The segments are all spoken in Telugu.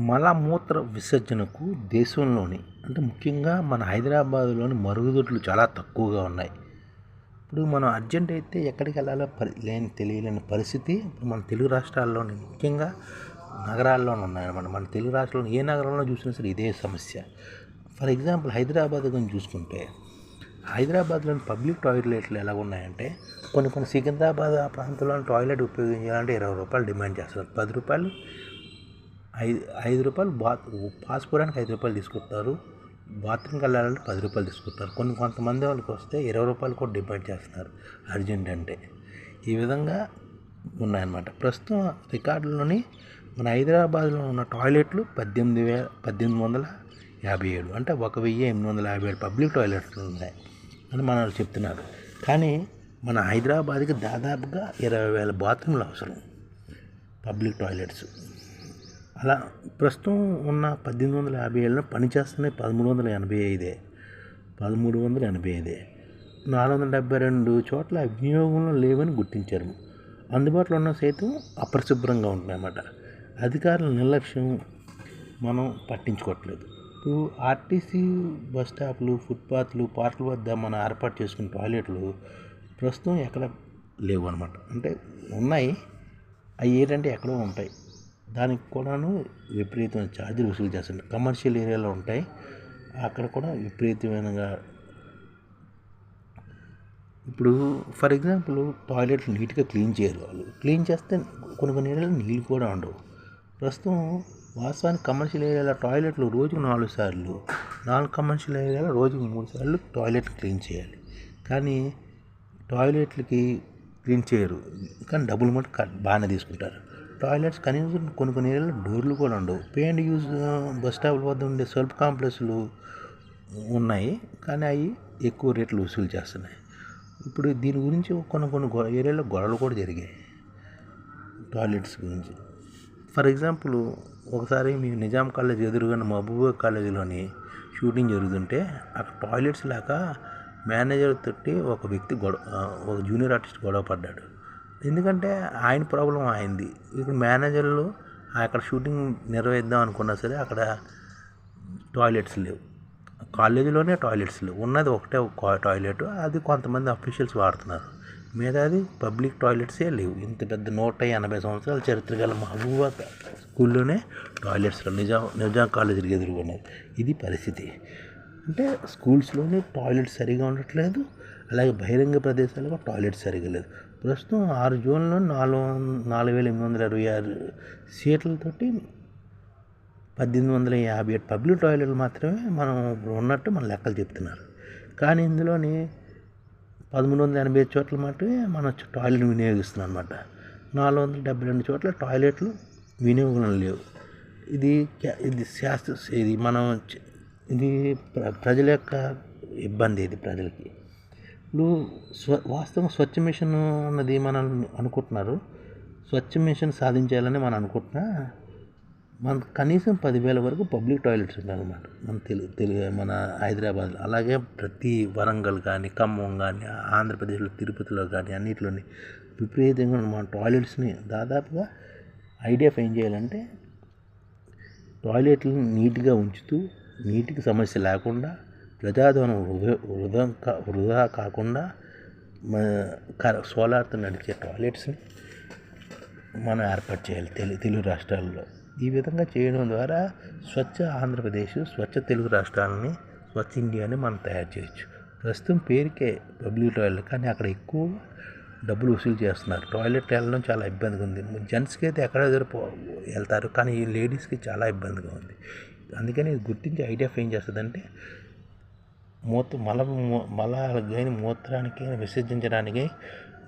మలమూత్ర విసర్జనకు దేశంలోని అంటే ముఖ్యంగా మన హైదరాబాదులోని మరుగుదొడ్లు చాలా తక్కువగా ఉన్నాయి. ఇప్పుడు మనం అర్జెంట్ అయితే ఎక్కడికి వెళ్ళాలో తెలియలేని పరిస్థితి ఇప్పుడు మన తెలుగు రాష్ట్రాల్లోని ముఖ్యంగా నగరాల్లోనే ఉన్నాయన్నమాట. మన తెలుగు రాష్ట్రాల్లో ఏ నగరంలో చూసినా సరే ఇదే సమస్య. ఫర్ ఎగ్జాంపుల్ హైదరాబాద్ గురించి చూసుకుంటే హైదరాబాద్లోని పబ్లిక్ టాయిలెట్లు ఎలా ఉన్నాయంటే కొన్ని సికింద్రాబాద్ ఆ ప్రాంతంలో టాయిలెట్ ఉపయోగించాలంటే 20 రూపాయలు డిమాండ్ చేస్తారు. 10 రూపాయలు 5 రూపాయలు పాస్ పోవడానికి 5 రూపాయలు తీసుకుంటారు. బాత్రూమ్కి వెళ్ళాలంటే 10 రూపాయలు తీసుకుంటారు. కొంతమంది వాళ్ళకి వస్తే 20 రూపాయలు కూడా డిమాండ్ చేస్తున్నారు అర్జెంట్ అంటే. ఈ విధంగా ఉన్నాయన్నమాట. ప్రస్తుతం రికార్డులోని మన హైదరాబాద్లో ఉన్న టాయిలెట్లు 1857 అంటే 1857 పబ్లిక్ టాయిలెట్లు ఉన్నాయి అని మన వాళ్ళు చెప్తున్నారు. కానీ మన హైదరాబాద్కి దాదాపుగా 20,000 బాత్రూమ్లు అవసరం, పబ్లిక్ టాయిలెట్స్. అలా ప్రస్తుతం ఉన్న 1857లో పనిచేస్తున్నాయి 1385. 472 చోట్ల వినియోగంలో లేవని గుర్తించారు. అందుబాటులో ఉన్న సైతం అపరిశుభ్రంగా ఉంటున్నాయన్నమాట. అధికారుల నిర్లక్ష్యం మనం పట్టించుకోవట్లేదు. ఇప్పుడు ఆర్టీసీ బస్ స్టాప్లు, ఫుట్పాత్లు, పార్కుల వద్ద మనం ఏర్పాటు చేసుకున్న టాయిలెట్లు ప్రస్తుతం ఎక్కడ లేవు అనమాట. అంటే ఉన్నాయి, అవి ఏంటంటే ఎక్కడో ఉంటాయి. దానికి కూడాను విపరీతమైన ఛార్జీలు వసూలు చేస్తుంటారు. కమర్షియల్ ఏరియాలో ఉంటాయి, అక్కడ కూడా విపరీతమైనగా. ఇప్పుడు ఫర్ ఎగ్జాంపుల్ టాయిలెట్లు నీట్గా క్లీన్ చేయరు. వాళ్ళు క్లీన్ చేస్తే కొన్ని ఏరియాలో నీళ్ళు కూడా ఉండవు. ప్రస్తుతం వాస్తవానికి కమర్షియల్ ఏరియాలో టాయిలెట్లు రోజుకు 4 సార్లు, 4 కమర్షియల్ ఏరియాలో రోజుకు 3 సార్లు టాయిలెట్లు క్లీన్ చేయాలి. కానీ టాయిలెట్లకి క్లీన్ చేయరు, కానీ డబ్బులు మటు బాగానే తీసుకుంటారు. టాయిలెట్స్ కనీసం కొన్ని ఏరియాలో డోర్లు కూడా ఉండవు. పే అండ్ యూజ్ బస్ స్టాప్ల వద్ద ఉండే సెల్ఫ్ కాంప్లెక్స్లు ఉన్నాయి, కానీ అవి ఎక్కువ రేట్లు వసూలు చేస్తున్నాయి. ఇప్పుడు దీని గురించి కొన్ని ఏరియాలో గొడవలు కూడా జరిగాయి టాయిలెట్స్ గురించి. ఫర్ ఎగ్జాంపుల్ ఒకసారి మేము నిజాం కాలేజ్ ఎదురుగా మహబూబా కాలేజీలోని షూటింగ్ జరుగుతుంటే అక్కడ టాయిలెట్స్ లేక మేనేజర్ తోటి ఒక జూనియర్ ఆర్టిస్ట్ గొడవ పడ్డాడు. ఎందుకంటే ఆయన ప్రాబ్లం అయింది. ఇప్పుడు మేనేజర్లు అక్కడ షూటింగ్ నిర్వహిద్దాం అనుకున్నా సరే అక్కడ టాయిలెట్స్ లేవు. కాలేజీలోనే టాయిలెట్స్ లేవు. ఉన్నది ఒకటే టాయిలెట్, అది కొంతమంది అఫీషియల్స్ వాడుతున్నారు. మిగతాది పబ్లిక్ టాయిలెట్సే లేవు. ఇంత పెద్ద 180 సంవత్సరాల చరిత్ర గల మహబూబా స్కూల్లోనే టాయిలెట్స్ నిజాం కాలేజీకి ఎదుర్కొన్నది. ఇది పరిస్థితి. అంటే స్కూల్స్లోనే టాయిలెట్స్ సరిగా ఉండట్లేదు, అలాగే బహిరంగ ప్రదేశాల్లో టాయిలెట్స్ సరిగా లేదు. ప్రస్తుతం 6 జోన్లో 4,826 సీట్లతోటి 1857 పబ్లిక్ టాయిలెట్లు మాత్రమే మనం ఉన్నట్టు మన లెక్కలు చెప్తున్నారు. కానీ ఇందులోని 1385 చోట్ల మాత్రమే మన టాయిలెట్ వినియోగిస్తున్నాం అనమాట. 472 చోట్ల టాయిలెట్లు వినియోగంలో లేవు. ఇది ప్రజల యొక్క ఇబ్బంది. ఇది ప్రజలకి. ఇప్పుడు వాస్తవం స్వచ్ఛ మిషన్ అన్నది మనం అనుకుంటున్నారు. స్వచ్ఛ మిషన్ సాధించాలని మనం అనుకుంటున్నా మనకు కనీసం 10,000 వరకు పబ్లిక్ టాయిలెట్స్ ఉంటాయన్నమాట మన హైదరాబాద్లో. అలాగే ప్రతి వరంగల్ కానీ, ఖమ్మం కానీ, ఆంధ్రప్రదేశ్లో తిరుపతిలో కానీ అన్నింటిలోని విపరీతంగా మన టాయిలెట్స్ని దాదాపుగా ఐడిఎఫ్ ఏం చేయాలంటే టాయిలెట్లను నీట్గా ఉంచుతూ, నీటికి సమస్య లేకుండా, ప్రజాధనం వృధా కాకుండా సోలార్తో నడిచే టాయిలెట్స్ని మనం ఏర్పాటు చేయాలి తెలుగు రాష్ట్రాల్లో. ఈ విధంగా చేయడం ద్వారా స్వచ్ఛ ఆంధ్రప్రదేశ్, స్వచ్ఛ తెలుగు రాష్ట్రాలని, స్వచ్ఛ ఇండియాని మనం తయారు చేయొచ్చు. ప్రస్తుతం పేరుకే పబ్లిక్ టాయిలెట్, కానీ అక్కడ ఎక్కువ డబ్బులు వసూలు చేస్తున్నారు. టాయిలెట్ వెళ్ళడం చాలా ఇబ్బందిగా ఉంది. జెంట్స్కి అయితే ఎక్కడ వెళ్తారు, కానీ ఈ లేడీస్కి చాలా ఇబ్బందిగా ఉంది. అందుకని ఇది గుర్తించి ఐడిఎఫ్ ఏం చేస్తుందంటే మూత్రానికి విసర్జించడానికి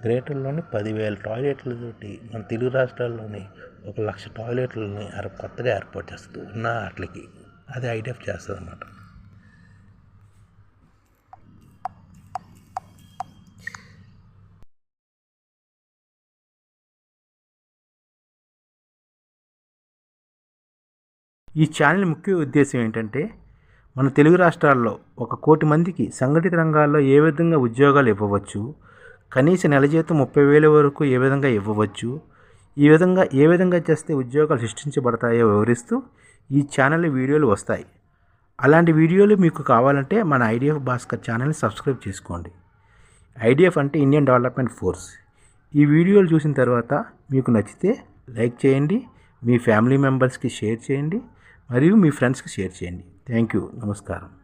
గ్రేటర్లోని 10,000 టాయిలెట్లతోటి మన తెలుగు రాష్ట్రాల్లోని 1,00,000 టాయిలెట్లని కొత్తగా ఏర్పాటు చేస్తుంది ఉన్న వాటికి. అది ఐడిఎఫ్ చేస్తుంది అన్నమాట. ఈ ఛానల్ ముఖ్య ఉద్దేశం ఏంటంటే మన తెలుగు రాష్ట్రాల్లో 1 కోటి మందికి సంఘటిత రంగాల్లో ఏ విధంగా ఉద్యోగాలు ఇవ్వవచ్చు, కనీస నెల జీతం 30,000 వరకు ఏ విధంగా ఇవ్వవచ్చు, ఏ విధంగా చేస్తే ఉద్యోగాలు సృష్టించబడతాయో వివరిస్తూ ఈ ఛానల్ వీడియోలు వస్తాయి. అలాంటి వీడియోలు మీకు కావాలంటే మన ఐడిఎఫ్ భాస్కర్ ఛానల్ని సబ్స్క్రైబ్ చేసుకోండి. ఐడిఎఫ్ అంటే ఇండియన్ డెవలప్మెంట్ ఫోర్స్. ఈ వీడియోలు చూసిన తర్వాత మీకు నచ్చితే లైక్ చేయండి, మీ ఫ్యామిలీ మెంబర్స్కి షేర్ చేయండి మరియు మీ ఫ్రెండ్స్కి షేర్ చేయండి. Thank you. నమస్కారం.